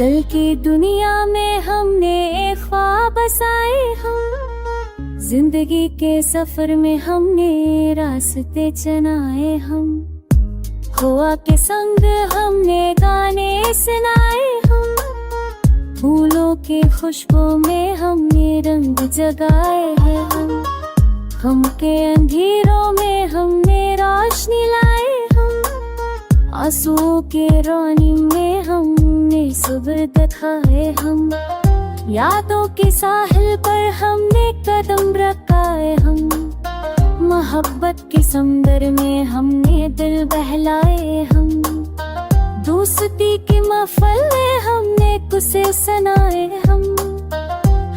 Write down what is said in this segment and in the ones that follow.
दिल की दुनिया में हमने एक ख्वाब बसाए हम, जिंदगी के सफर में हमने रास्ते चुनाए हम। हुआ के संग हमने गाने सुनाए हम, फूलों के खुशबू में हमने रंग जगाए हैं हम के अंधेरों में हमने रोशनी लाए हम, आंसुओं के रोनी में हमने सुबह दिखाए हम। यादों के साहिल पर हमने कदम रखाए हम, मोहब्बत के समंदर में हमने दिल बहलाए हम। दोस्ती की महफिल में हमने कुसे सुनाए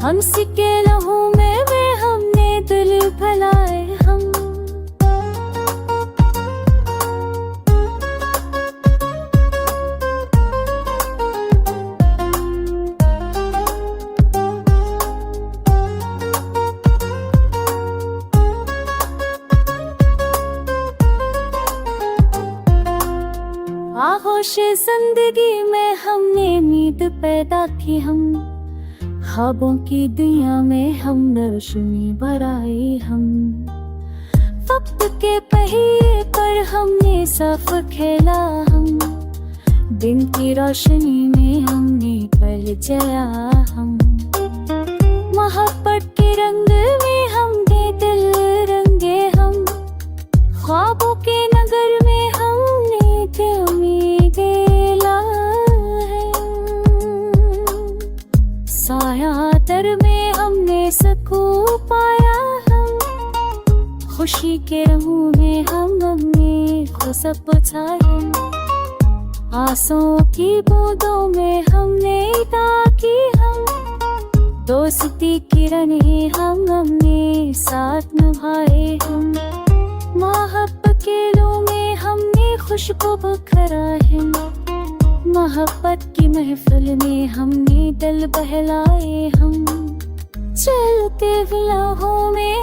हम सिके लहू में हमने दिल भलाए हम। आगोश जिंदगी में हमने उम्मीद पैदा की हम, ख्वाबों की दुनिया में हम रोशनी बढ़ाई हम। वक्त के पहिए पर हमने साफ खेला हम, दिन की रोशनी में हमने पल जया हम। मोहब्बत के रंग में हमने दिल रंगे हम, ख्वाबों के नगर में हमने थे उम्मीदें लाए। साया दर में हमने सुकून पाया हम, खुशी के रंगों में हमने खुशबू बुझाई। आंसुओं की बूंदों में हमने ताकी हम, दोस्ती की राहें हमने साथ निभाए हम। मोहब्बत के लो में हमने खुशबू बखरा है, मोहब्बत की महफिल में हमने दिल बहलाए हम। चलते विलाहों में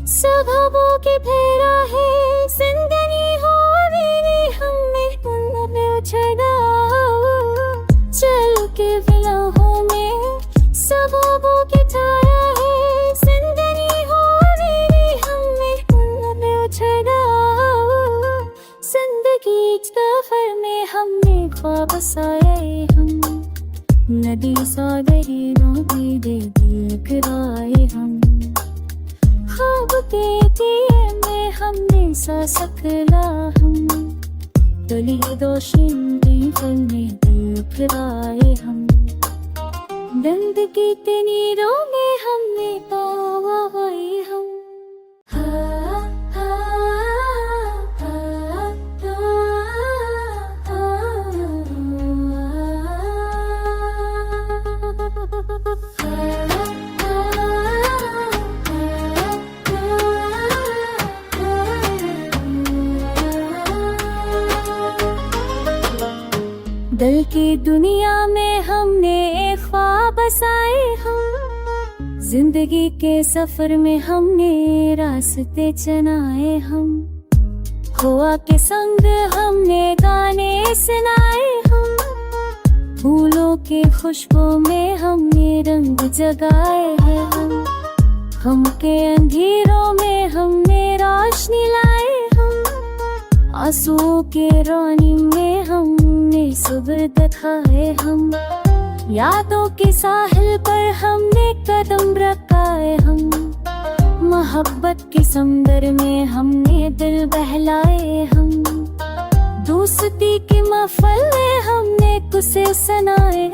सभाओं की फेरा है, जिंदगी हो मेरी हमने उन्हें उछड़ा। चल के विलाहों में सभाओं की छाया है, जिंदगी हो मेरी हमने उन्हें उछड़ा। जिंदगी सफर में हमने ख्वाब बसाए हम, नदी सागरी नदी दे देख राए हम। ख्वाब के दिए में हमने सासकला हम, तली दोषिंदी फलने देख राए हम। जिंदगी के नीरों में हमने पावाई हम। दिल की दुनिया में हमने एक ख्वाब बसाए हम, जिंदगी के सफर में हमने रास्ते चुनाए हम। हुआ के संग हमने गाने सुनाए हम, फूलों के खुशबू में हमने रंग जगाए हैं हम के अंधेरों में हमने रोशनी लाए हम, आंसुओं के रोनी में हमने सुबह दिखाए हम। यादों के साहिल पर हमने कदम रखाए हम, मोहब्बत के समंदर में हमने दिल बहलाए हम। दोस्ती की महफिल में हमने कुसे सुनाए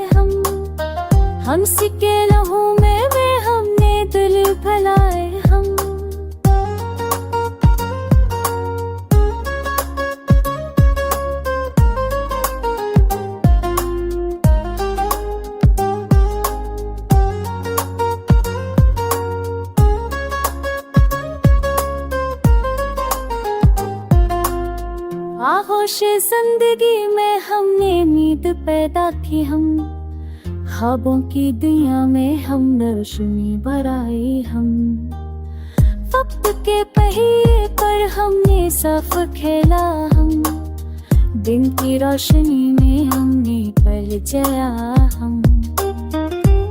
हम सिके लहू में हमने दिल भलाए हम। आगोश जिंदगी में हमने उम्मीद पैदा की हम, ख्वाबों की दुनिया में हम रोशनी बढ़ाई हम। वक्त के पहिए पर हमने साफ खेला हम, दिन की रोशनी में हमने पल जया हम,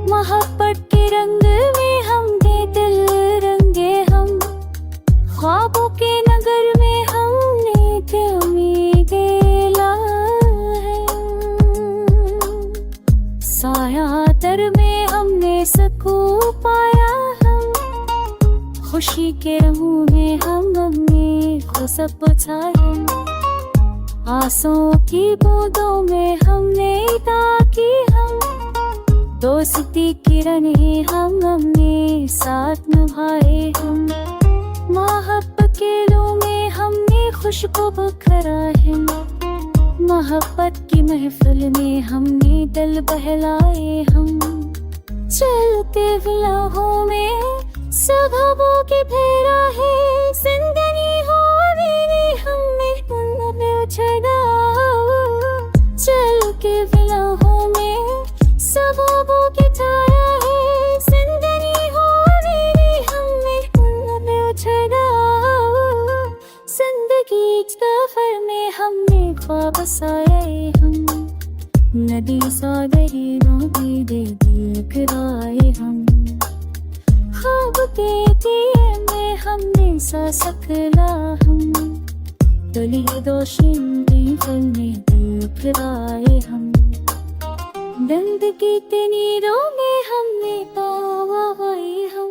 मोहब्बत के रंग में हमने दिल रंगे हम, ख्वाबों के नगर में हमने थे उम्मीदें लाए, साया दर में हमने सुकून पाया हम, खुशी के रंगों में हमने खुशबू बचाई, आंसुओं की बूंदों में हमने ताकी हम, दोस्ती की राहें हमने साथ निभाए हम, मोहब्बत के लो में हमने खुशबू बखरा है, मोहब्बत की महफिल में हमने दिल बहलाए हम, चलते लम्हों में सभाओं की फेरा है, जिंदगी हो भी हमने उन्हें छड़ा, चल के लम्हों में सभाओं की छाया है, जिंदगी हो भी हमने उन्हें छड़ा, जिंदगी सफर में हमने ख्वाब बसाए हम, नदी सागरी नदी दे दिल गिराए हम, ख्वाब के दिए में हमने सा सकला हम, दली दोषिंदी फलने दिल फिराए हम, जिंदगी के नीरों में हमने पावाए हम,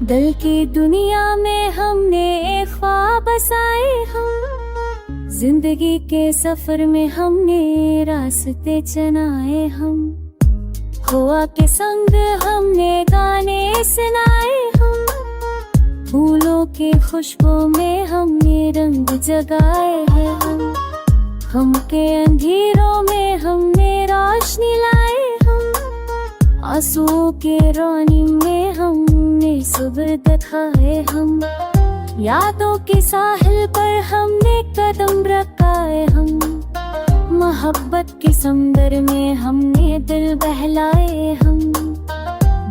दिल की दुनिया में हमने एक ख्वाब बसाए हम, जिंदगी के सफर में हमने रास्ते चुनाए हम, हुआ के संग हमने गाने सुनाए हम, फूलों के खुशबू में हमने रंग जगाए हैं हम के अंधेरों में हमने रोशनी लाए हम, आंसुओं के रोनी में हमने सुबह दिखाए हम, यादों के साहिल पर हमने कदम रखाए हम, मोहब्बत के समंदर में हमने दिल बहलाए हम,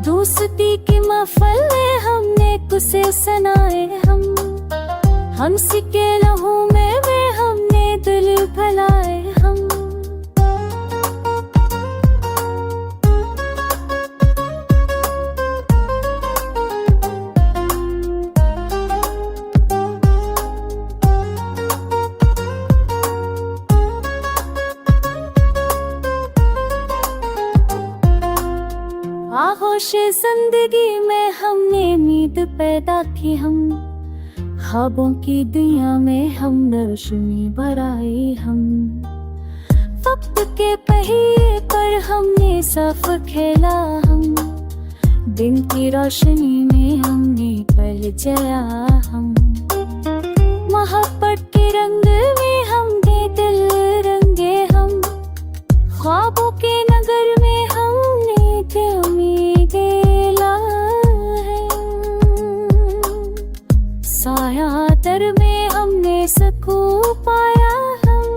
दोस्ती की महफिल में हमने किस्से सुनाए हम सिके लहू में हमने दिल फैलाए हम, आहोश जिंदगी में हमने नींद पैदा की हम, ख्वाबों की दुनिया में हम रोशनी बढ़ाई हम, वक्त के पहिए पर हमने साफ खेला हम, दिन की रोशनी में हमने पल जया हम, मोहब्बत के रंग में हमने दिल रंगे हम, ख्वाबों के नगर में हमने थे उम्मीदें लाए, साया दर में हमने सुकून पाया हम,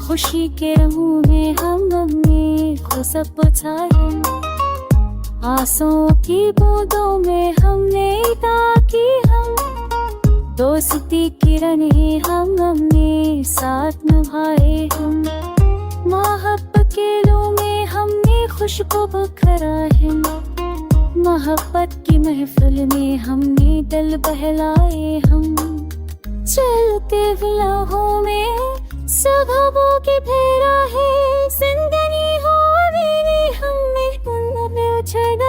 खुशी के रंगों में हमने खुशबू बचाई, आंसुओं की बूंदों में हमने ताकी हम, दोस्ती की राहें हमने साथ निभाए हम, मोहब्बत के लो में हमने खुशबू बखरा है, मोहब्बत की महफिल में हमने दिल बहलाए हम, चलते लम्हों में सभाओं की फेरा है, जिंदगी हो भी हमने उन्हें छड़ा।